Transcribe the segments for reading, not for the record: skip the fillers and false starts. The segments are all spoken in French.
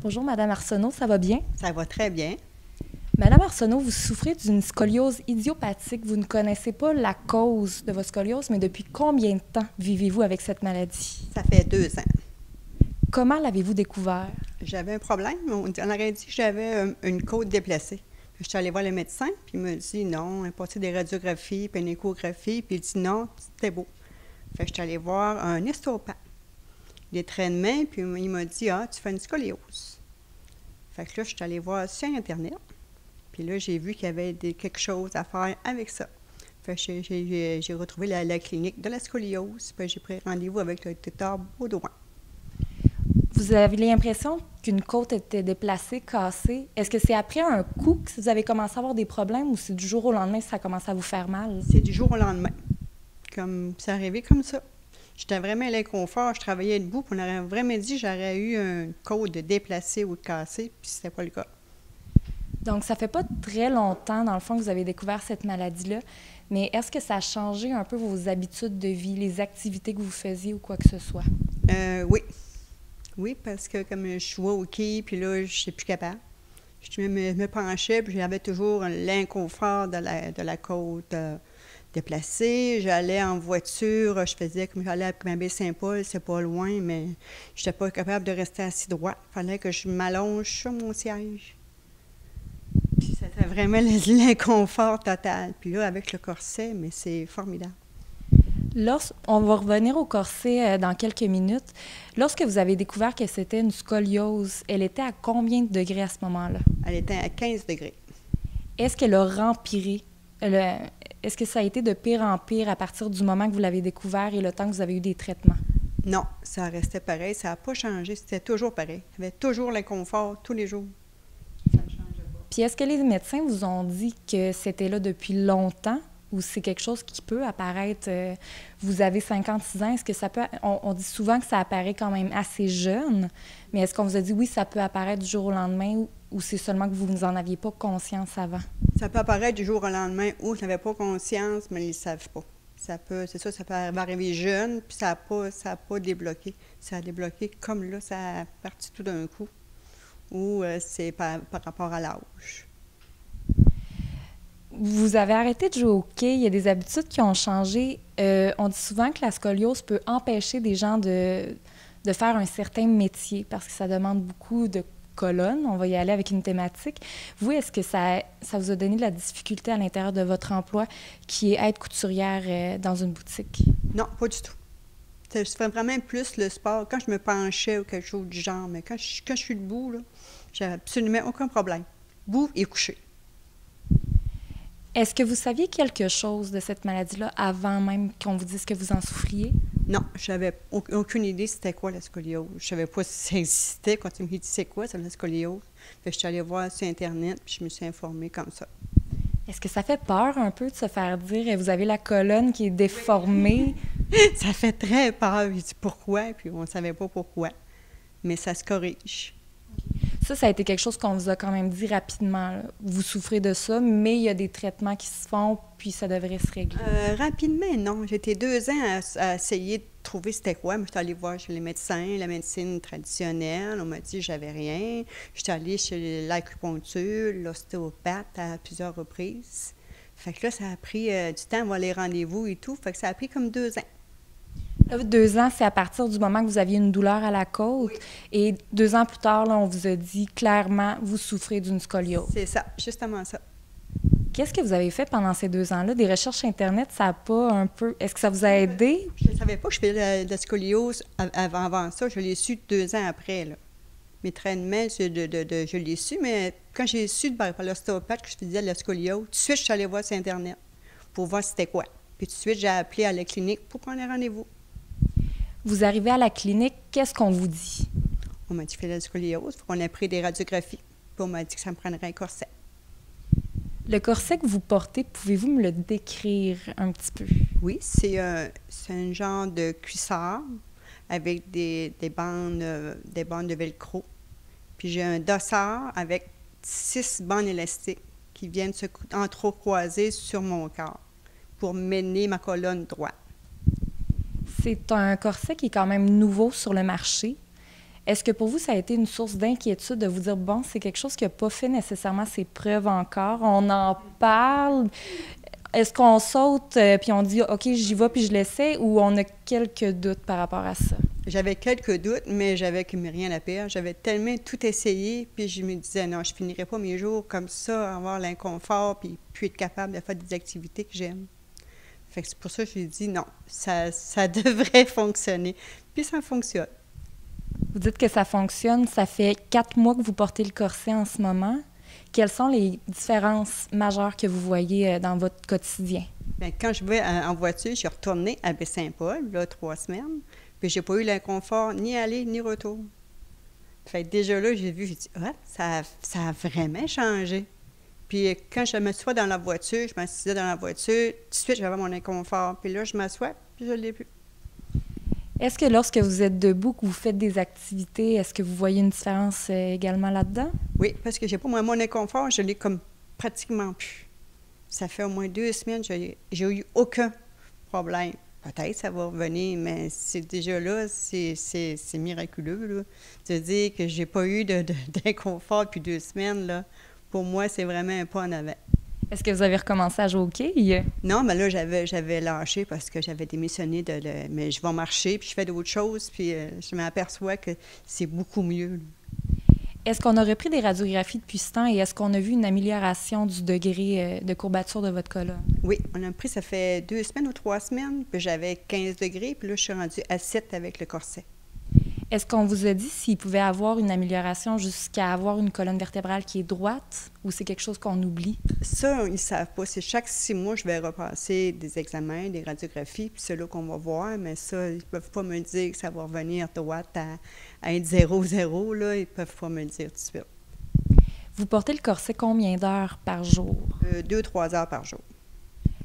Bonjour, Madame Arsenault, ça va bien? Ça va très bien. Madame Arsenault, vous souffrez d'une scoliose idiopathique. Vous ne connaissez pas la cause de votre scoliose, mais depuis combien de temps vivez-vous avec cette maladie? Ça fait 2 ans. Comment l'avez-vous découvert? J'avais un problème. On aurait dit que j'avais une côte déplacée. Puis je suis allée voir le médecin, puis il m'a dit non, il a passé des radiographies, puis une échographie, puis il dit non, c'était beau. Fait que je suis allée voir un ostéopathe. Des traits de main, puis il m'a dit ah, tu fais une scoliose. Fait que là, je suis allée voir sur Internet, puis là, j'ai vu qu'il y avait quelque chose à faire avec ça. Fait que j'ai retrouvé la clinique de la scoliose, puis j'ai pris rendez-vous avec le docteur Baudouin. Vous avez l'impression qu'une côte était déplacée, cassée. Est-ce que c'est après un coup que vous avez commencé à avoir des problèmes ou c'est du jour au lendemain que ça a commencé à vous faire mal? C'est du jour au lendemain. Comme c'est arrivé comme ça. J'étais vraiment à l'inconfort, je travaillais debout, puis on aurait vraiment dit que j'aurais eu une côte déplacée ou de cassée, puis c'était pas le cas. Donc, ça fait pas très longtemps, dans le fond, que vous avez découvert cette maladie-là, mais est-ce que ça a changé un peu vos habitudes de vie, les activités que vous faisiez ou quoi que ce soit? Oui. Oui, parce que comme je suis au hockey, puis là, je suis plus capable. Je me penchais, puis j'avais toujours l'inconfort de la côte déplacée. J'allais en voiture, je faisais comme j'allais à Baie-Saint-Paul, c'est pas loin, mais je n'étais pas capable de rester assis droit. Il fallait que je m'allonge sur mon siège. Puis c'était vraiment l'inconfort total. Puis là, avec le corset, mais c'est formidable. On va revenir au corset dans quelques minutes. Lorsque vous avez découvert que c'était une scoliose, elle était à combien de degrés à ce moment-là? Elle était à 15 degrés. Est-ce qu'elle a empiré? Est-ce que ça a été de pire en pire à partir du moment que vous l'avez découvert et le temps que vous avez eu des traitements? Non, ça restait pareil. Ça n'a pas changé. C'était toujours pareil. Il y avait toujours l'inconfort, tous les jours. Ça ne changeait pas. Puis est-ce que les médecins vous ont dit que c'était là depuis longtemps? Ou c'est quelque chose qui peut apparaître, vous avez 56 ans, est-ce que ça peut, on dit souvent que ça apparaît quand même assez jeune, mais est-ce qu'on vous a dit oui, ça peut apparaître du jour au lendemain ou c'est seulement que vous n'en aviez pas conscience avant? Ça peut apparaître du jour au lendemain ou je n'avais pas conscience, mais ils ne savent pas. Ça peut arriver jeune, puis ça n'a pas débloqué. Ça a débloqué comme là, ça a parti tout d'un coup, ou c'est par rapport à l'âge. Vous avez arrêté de jouer au hockey, il y a des habitudes qui ont changé. On dit souvent que la scoliose peut empêcher des gens de faire un certain métier parce que ça demande beaucoup de colonnes. On va y aller avec une thématique. Vous, est-ce que ça vous a donné de la difficulté à l'intérieur de votre emploi qui est être couturière dans une boutique? Non, pas du tout. Je fais vraiment plus le sport quand je me penchais ou quelque chose du genre, mais quand je suis debout, là, j'ai absolument aucun problème. Debout et couché. Est-ce que vous saviez quelque chose de cette maladie-là avant même qu'on vous dise que vous en souffriez? Non, j'avais aucune idée c'était quoi la scoliose. Je savais pas si ça existait. Quand tu me dis c'est quoi, c'est la scoliose. Fait que je suis allée voir sur Internet puis je me suis informée comme ça. Est-ce que ça fait peur un peu de se faire dire vous avez la colonne qui est déformée? Ça fait très peur. Je dis pourquoi, puis on ne savait pas pourquoi. Mais ça se corrige. Ça a été quelque chose qu'on vous a quand même dit rapidement. Là. Vous souffrez de ça, mais il y a des traitements qui se font, puis ça devrait se régler. Rapidement, non. J'ai été 2 ans à essayer de trouver c'était quoi. Je suis allée voir chez les médecins, la médecine traditionnelle. On m'a dit que j'avais rien. Je suis allée chez l'acupuncture, l'ostéopathe à plusieurs reprises. Fait que là, ça a pris du temps à voir les rendez-vous et tout. Fait que ça a pris comme 2 ans. Là, 2 ans, c'est à partir du moment que vous aviez une douleur à la côte. Oui. Et 2 ans plus tard, là, on vous a dit clairement, vous souffrez d'une scoliose. C'est ça, justement ça. Qu'est-ce que vous avez fait pendant ces 2 ans-là? Des recherches Internet, ça n'a pas un peu... Est-ce que ça vous a aidé? Je ne savais pas que je faisais de la scoliose avant ça. Je l'ai su 2 ans après, là. Mes traitements, je l'ai su, mais quand j'ai su par l'ostéopathe que je faisais de la scoliose, tout de suite, je suis allée voir sur Internet pour voir c'était quoi. Puis tout de suite, j'ai appelé à la clinique pour prendre un rendez-vous. Vous arrivez à la clinique, qu'est-ce qu'on vous dit? On m'a dit qu'il fallait de la scoliose, on a pris des radiographies, puis on m'a dit que ça me prendrait un corset. Le corset que vous portez, pouvez-vous me le décrire un petit peu? Oui, c'est un genre de cuissard avec des bandes de velcro. Puis j'ai un dossard avec 6 bandes élastiques qui viennent se entrecroiser sur mon corps pour mener ma colonne droite. C'est un corset qui est quand même nouveau sur le marché. Est-ce que pour vous, ça a été une source d'inquiétude de vous dire, bon, c'est quelque chose qui n'a pas fait nécessairement ses preuves encore, on en parle, est-ce qu'on saute puis on dit, OK, j'y vais puis je l'essaie, ou on a quelques doutes par rapport à ça? J'avais quelques doutes, mais j'avais rien à perdre. J'avais tellement tout essayé, puis je me disais, non, je finirais pas mes jours comme ça, avoir l'inconfort, puis être capable de faire des activités que j'aime. Fait que c'est pour ça que j'ai dit, non, ça devrait fonctionner. Puis ça fonctionne. Vous dites que ça fonctionne, ça fait 4 mois que vous portez le corset en ce moment. Quelles sont les différences majeures que vous voyez dans votre quotidien? Bien, quand je vais en voiture, je suis retournée à Baie-Saint-Paul, là, 3 semaines, puis j'ai pas eu l'inconfort ni aller ni retour. Fait que déjà là, j'ai dit, ah, ça a vraiment changé. Puis quand je m'assois dans la voiture, je m'assisais dans la voiture, tout de suite, j'avais mon inconfort. Puis là, je m'assois, puis je l'ai plus. Est-ce que lorsque vous êtes debout, que vous faites des activités, est-ce que vous voyez une différence également là-dedans? Oui, parce que j'ai pas mon inconfort, je l'ai comme pratiquement plus. Ça fait au moins 2 semaines, j'ai eu aucun problème. Peut-être ça va revenir, mais c'est déjà là, c'est miraculeux, là. De dire que j'ai pas eu d'inconfort depuis 2 semaines, là, pour moi, c'est vraiment un pas en avant. Est-ce que vous avez recommencé à jouer au hockey? Non, mais là, j'avais lâché parce que j'avais démissionné mais je vais marcher, puis je fais d'autres choses, puis je m'aperçois que c'est beaucoup mieux, là. Est-ce qu'on a repris des radiographies depuis ce temps et est-ce qu'on a vu une amélioration du degré de courbature de votre colonne? Oui, on a pris, ça fait 2 semaines ou 3 semaines, puis j'avais 15 degrés, puis là, je suis rendue à 7 avec le corset. Est-ce qu'on vous a dit s'il pouvait avoir une amélioration jusqu'à avoir une colonne vertébrale qui est droite ou c'est quelque chose qu'on oublie? Ça, ils ne savent pas. C'est chaque 6 mois, je vais repasser des examens, des radiographies, puis c'est là qu'on va voir, mais ça, ils ne peuvent pas me dire que ça va revenir droite à être 0-0, là. Ils ne peuvent pas me le dire tout de suite. Vous portez le corset combien d'heures par jour? 2-3 heures par jour.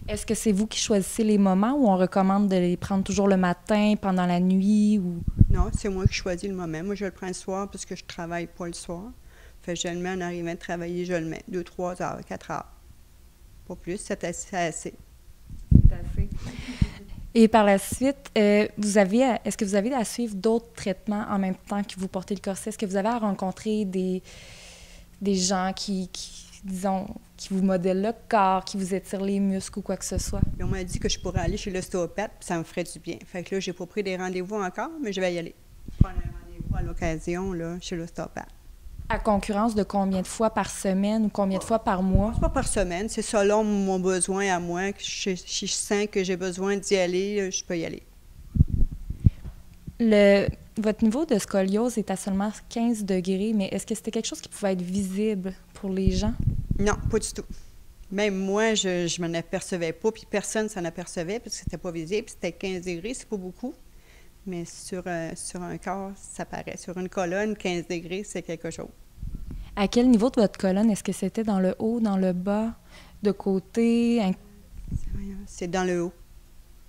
Est-ce que c'est vous qui choisissez les moments ou on recommande de les prendre toujours le matin, pendant la nuit ou... Non, c'est moi qui choisis le moment. Moi, je le prends le soir parce que je travaille pas le soir. Fait que je le mets en arrivant de travailler, je le mets 2-3 heures, 4 heures. Pas plus, c'est assez. C'est assez. Et par la suite, est-ce que vous avez à suivre d'autres traitements en même temps que vous portez le corset? Est-ce que vous avez à rencontrer des gens qui vous modèlent le corps, qui vous étirent les muscles ou quoi que ce soit? Et on m'a dit que je pourrais aller chez l'ostéopathe, puis ça me ferait du bien. Fait que là, j'ai pas pris des rendez-vous encore, mais je vais y aller. Prendre un rendez-vous à l'occasion, là, chez l'ostéopathe. À concurrence de combien de fois par semaine ou combien de fois par mois? Pas par semaine, c'est selon mon besoin à moi. Si je sens que j'ai besoin d'y aller, je peux y aller. Votre niveau de scoliose est à seulement 15 degrés, mais est-ce que c'était quelque chose qui pouvait être visible pour les gens? Non, pas du tout. Même moi, je m'en apercevais pas, puis personne s'en apercevait parce que c'était pas visible. C'était 15 degrés, c'est pas beaucoup. Mais sur un corps, ça paraît. Sur une colonne, 15 degrés, c'est quelque chose. À quel niveau de votre colonne? Est-ce que c'était dans le haut, dans le bas, de côté? C'est dans le haut.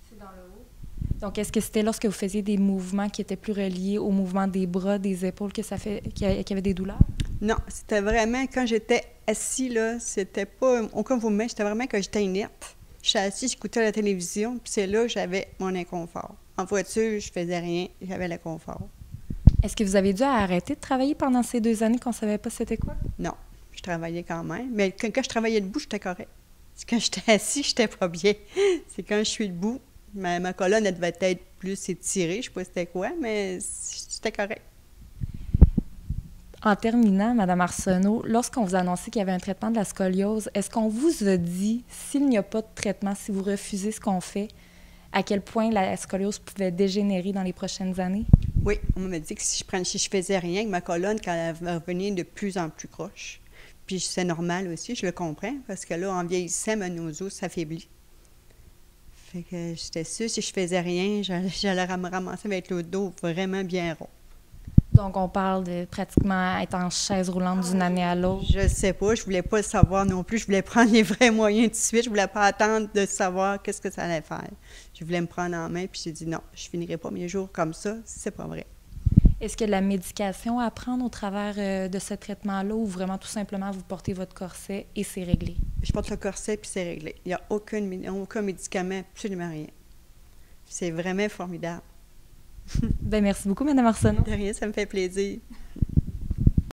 C'est dans le haut. Donc, est-ce que c'était lorsque vous faisiez des mouvements qui étaient plus reliés au mouvement des bras, des épaules, qu'il y avait des douleurs? Non, c'était vraiment, quand j'étais assis, là, c'était pas aucun mouvement, c'était vraiment que j'étais inerte. Je suis assise, j'écoutais la télévision, puis c'est là que j'avais mon inconfort. En voiture, je faisais rien, j'avais l'inconfort. Est-ce que vous avez dû arrêter de travailler pendant ces 2 années qu'on ne savait pas c'était quoi? Non, je travaillais quand même, mais quand je travaillais debout, j'étais correct. Quand j'étais assis, j'étais pas bien. C'est quand je suis debout, ma colonne, elle devait être plus étirée, je ne sais pas c'était quoi, mais j'étais correct. En terminant, Mme Arsenault, lorsqu'on vous a annoncé qu'il y avait un traitement de la scoliose, est-ce qu'on vous a dit, s'il n'y a pas de traitement, si vous refusez ce qu'on fait, à quel point la scoliose pouvait dégénérer dans les prochaines années? Oui, on m'a dit que si je faisais rien, que ma colonne, quand elle va revenir de plus en plus croche. Puis c'est normal aussi, je le comprends, parce que là, en vieillissant, nos os s'affaiblissent. Fait que j'étais sûre, si je faisais rien, j'allais me ramasser avec le dos vraiment bien rond. Donc, on parle de pratiquement être en chaise roulante d'une année à l'autre. Je sais pas, je voulais pas le savoir non plus. Je voulais prendre les vrais moyens tout de suite. Je voulais pas attendre de savoir qu'est-ce que ça allait faire. Je voulais me prendre en main, puis j'ai dit non, je finirai pas mes jours comme ça, c'est pas vrai. Est-ce qu'il y a de la médication à prendre au travers de ce traitement-là ou vraiment tout simplement vous portez votre corset et c'est réglé? Je porte le corset puis c'est réglé. Il n'y a aucun médicament, absolument rien. C'est vraiment formidable. Ben merci beaucoup, Mme Arsenault. De rien, ça me fait plaisir.